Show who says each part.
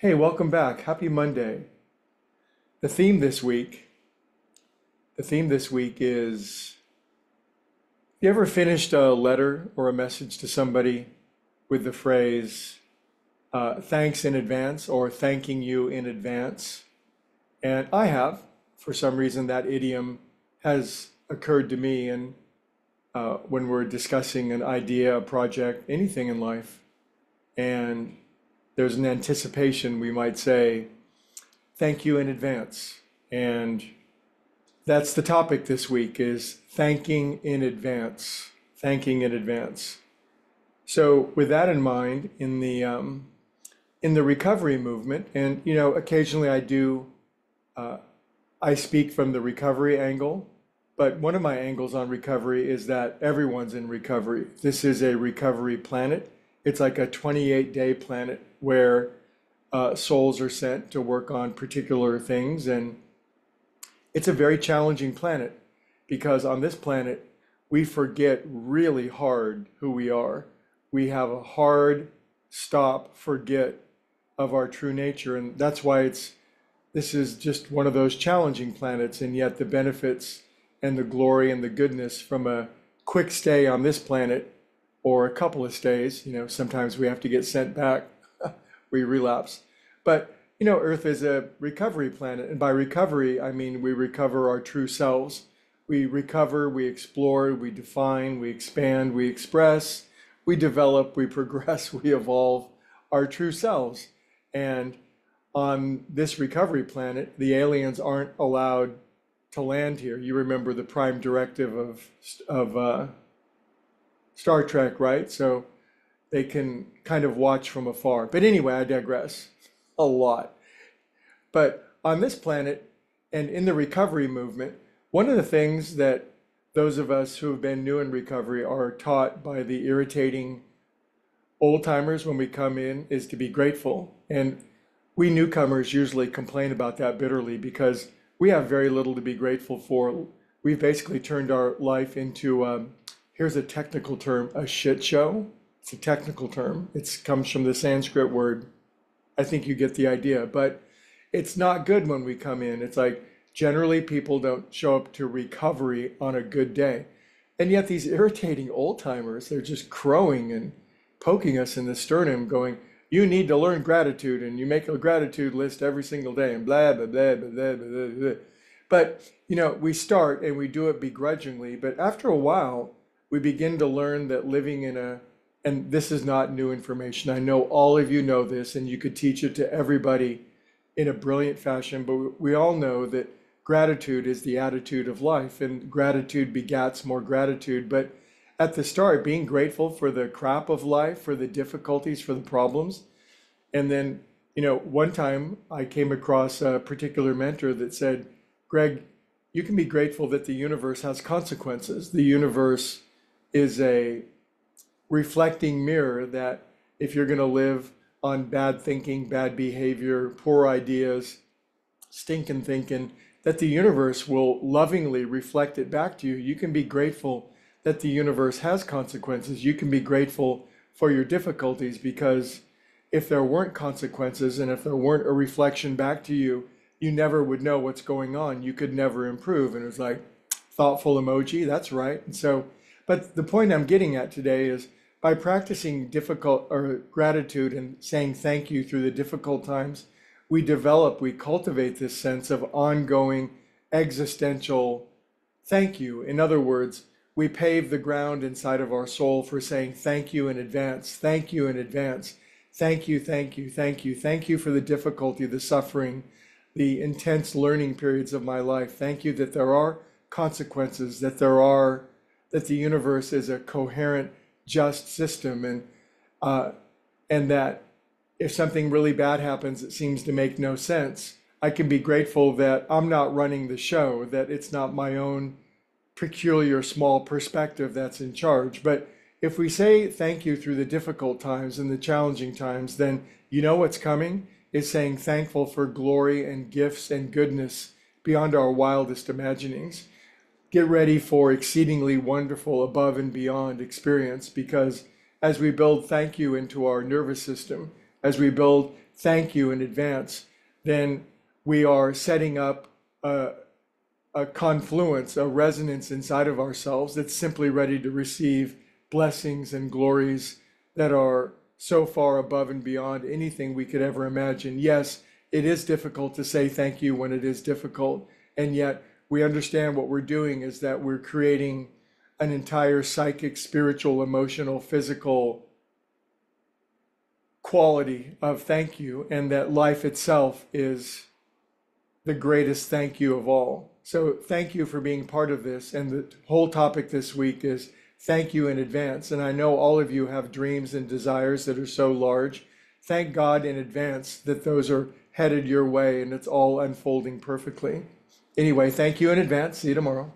Speaker 1: Hey, welcome back. Happy Monday. The theme this week, the theme this week is, you ever finished a letter or a message to somebody with the phrase, thanks in advance or thanking you in advance? And I have, for some reason, that idiom has occurred to me and when we're discussing an idea, a project, anything in life. And there's an anticipation, we might say, thank you in advance. And that's the topic this week is thanking in advance, thanking in advance. So with that in mind, in the recovery movement, and occasionally uh, I speak from the recovery angle, but one of my angles on recovery is that everyone's in recovery. This is a recovery planet. It's like a 28-day planet where souls are sent to work on particular things. And it's a very challenging planet because on this planet, we forget really hard who we are. We have a hard stop, forget of our true nature. And that's why this is just one of those challenging planets. And yet the benefits and the glory and the goodness from a quick stay on this planet or a couple of stays, sometimes we have to get sent back, we relapse. But, Earth is a recovery planet. And by recovery, I mean we recover our true selves. We recover, we explore, we define, we expand, we express, we develop, we progress, we evolve our true selves. And on this recovery planet, the aliens aren't allowed to land here. You remember the prime directive of Star Trek, right? So they can kind of watch from afar. But anyway, I digress a lot. But on this planet and in the recovery movement, one of the things that those of us who have been new in recovery are taught by the irritating old timers when we come in is to be grateful. And we newcomers usually complain about that bitterly because we have very little to be grateful for. We've basically turned our life into, here's a technical term, a shit show. It's a technical term. It comes from the Sanskrit word. I think you get the idea, but it's not good when we come in. It's like generally people don't show up to recovery on a good day. And yet these irritating old timers, they're just crowing and poking us in the sternum going, you need to learn gratitude and you make a gratitude list every single day and blah, blah, blah, blah, blah, blah, blah. But, we start and we do it begrudgingly, but after a while, we begin to learn that living and this is not new information. I know all of you know this and you could teach it to everybody in a brilliant fashion, but we all know that gratitude is the attitude of life and gratitude begats more gratitude. But at the start, being grateful for the crap of life, for the difficulties, for the problems. And then, one time I came across a particular mentor that said, Greg, you can be grateful that the universe has consequences. The universe is a reflecting mirror that if you're going to live on bad thinking, bad behavior, poor ideas, stinking thinking, that the universe will lovingly reflect it back to you. You can be grateful that the universe has consequences. You can be grateful for your difficulties because if there weren't consequences and if there weren't a reflection back to you, you never would know what's going on. You could never improve. And it was like, thoughtful emoji, that's right. And so, but the point I'm getting at today is by practicing difficult or gratitude and saying thank you through the difficult times, we cultivate this sense of ongoing existential thank you. In other words, we pave the ground inside of our soul for saying thank you in advance, thank you in advance, thank you, thank you, thank you, thank you for the difficulty, the suffering, the intense learning periods of my life. Thank you that there are consequences, that the universe is a coherent, just system, and that if something really bad happens, it seems to make no sense. I can be grateful that I'm not running the show, that it's not my own peculiar small perspective that's in charge. But if we say thank you through the difficult times and the challenging times, then you know what's coming is saying thankful for glory and gifts and goodness beyond our wildest imaginings. Get ready for exceedingly wonderful above and beyond experience because as we build thank you into our nervous system, as we build thank you in advance, then we are setting up a confluence, a resonance inside of ourselves that's simply ready to receive blessings and glories that are so far above and beyond anything we could ever imagine. Yes, it is difficult to say thank you when it is difficult, and yet we understand what we're doing is that we're creating an entire psychic, spiritual, emotional, physical quality of thank you, and that life itself is the greatest thank you of all. So thank you for being part of this. And the whole topic this week is thank you in advance. And I know all of you have dreams and desires that are so large. Thank God in advance that those are headed your way and it's all unfolding perfectly. Anyway, thank you in advance. See you tomorrow.